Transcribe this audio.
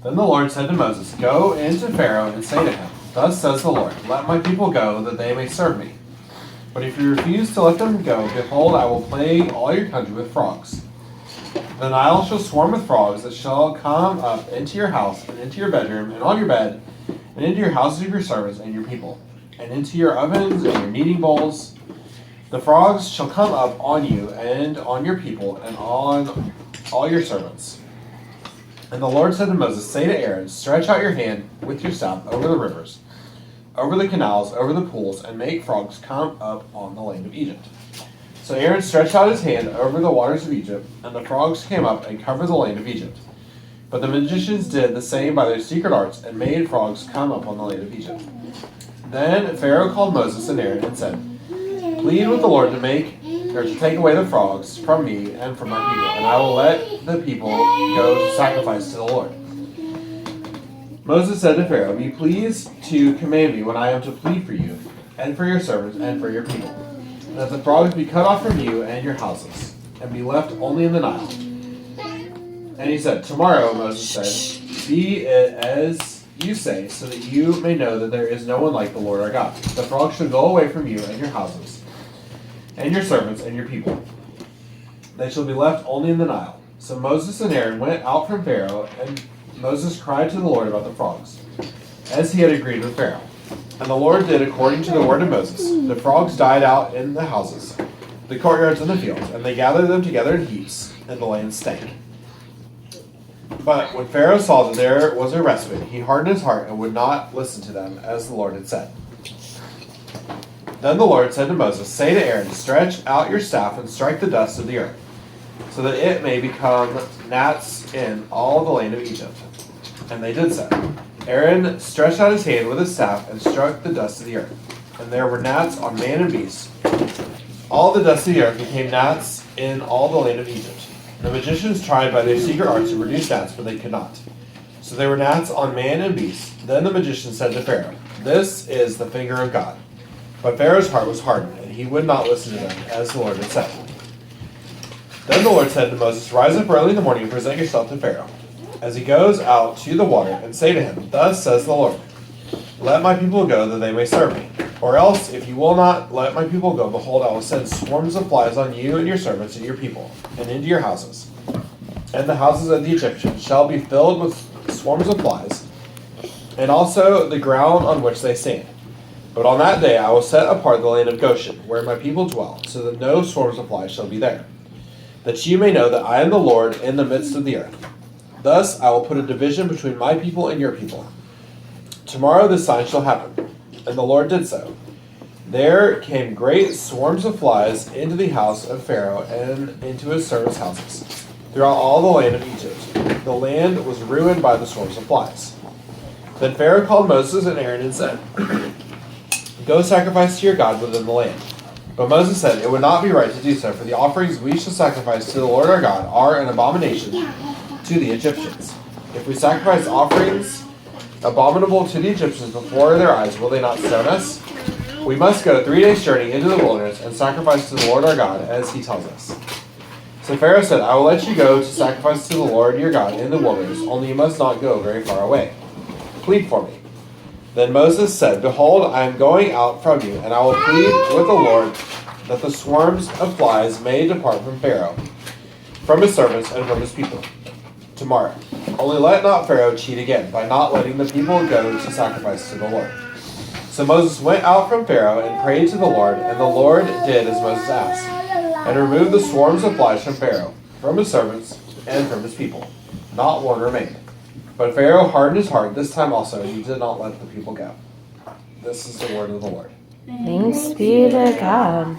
Then the Lord said to Moses, Go into Pharaoh and say to him, Thus says the Lord, Let my people go, that they may serve me. But if you refuse to let them go, behold, I will plague all your country with frogs. The Nile shall swarm with frogs that shall come up into your house, and into your bedroom, and on your bed, and into your houses of your servants and your people, and into your ovens and your kneading bowls. The frogs shall come up on you and on your people and on all your servants. And the Lord said to Moses, Say to Aaron, Stretch out your hand with your staff over the rivers, over the canals, over the pools, and make frogs come up on the land of Egypt. So Aaron stretched out his hand over the waters of Egypt, and the frogs came up and covered the land of Egypt. But the magicians did the same by their secret arts, and made frogs come up on the land of Egypt. Then Pharaoh called Moses and Aaron and said, Plead with the Lord to take away the frogs from me and from my people, and I will let the people go to sacrifice to the Lord. Moses said to Pharaoh, Be pleased to command me when I am to plead for you, and for your servants, and for your people, that the frogs be cut off from you and your houses, and be left only in the Nile. And he said, Tomorrow, Moses said, Be it as you say, so that you may know that there is no one like the Lord our God. The frogs shall go away from you and your houses, and your servants, and your people. They shall be left only in the Nile. So Moses and Aaron went out from Pharaoh, and Moses cried to the Lord about the frogs, as he had agreed with Pharaoh. And the Lord did according to the word of Moses. The frogs died out in the houses, the courtyards, and the fields, and they gathered them together in heaps, and the land stank. But when Pharaoh saw that there was a respite, he hardened his heart and would not listen to them, as the Lord had said. Then the Lord said to Moses, Say to Aaron, Stretch out your staff and strike the dust of the earth, so that it may become gnats in all the land of Egypt. And they did so. Aaron stretched out his hand with his staff and struck the dust of the earth, and there were gnats on man and beast. All the dust of the earth became gnats in all the land of Egypt. The magicians tried by their secret arts to produce gnats, but they could not. So there were gnats on man and beast. Then the magician said to Pharaoh, This is the finger of God. But Pharaoh's heart was hardened, and he would not listen to them, as the Lord had said. Then the Lord said to Moses, Rise up early in the morning and present yourself to Pharaoh, as he goes out to the water, and say to him, Thus says the Lord, Let my people go, that they may serve me. Or else, if you will not let my people go, behold, I will send swarms of flies on you and your servants and your people, and into your houses. And the houses of the Egyptians shall be filled with swarms of flies, and also the ground on which they stand. But on that day I will set apart the land of Goshen, where my people dwell, so that no swarms of flies shall be there, that you may know that I am the Lord in the midst of the earth. Thus I will put a division between my people and your people. Tomorrow this sign shall happen. And the Lord did so. There came great swarms of flies into the house of Pharaoh and into his servants' houses, throughout all the land of Egypt. The land was ruined by the swarms of flies. Then Pharaoh called Moses and Aaron and said, Go sacrifice to your God within the land. But Moses said, It would not be right to do so, for the offerings we shall sacrifice to the Lord our God are an abomination to the Egyptians. If we sacrifice offerings abominable to the Egyptians before their eyes, will they not stone us? We must go 3 days' journey into the wilderness and sacrifice to the Lord our God, as he tells us. So Pharaoh said, I will let you go to sacrifice to the Lord your God in the wilderness, only you must not go very far away. Plead for me. Then Moses said, Behold, I am going out from you, and I will plead with the Lord that the swarms of flies may depart from Pharaoh, from his servants, and from his people tomorrow. Only let not Pharaoh cheat again by not letting the people go to sacrifice to the Lord. So Moses went out from Pharaoh and prayed to the Lord, and the Lord did as Moses asked, and removed the swarms of flies from Pharaoh, from his servants, and from his people. Not one remained. But Pharaoh hardened his heart this time also, and he did not let the people go. This is the word of the Lord. Thanks be to God.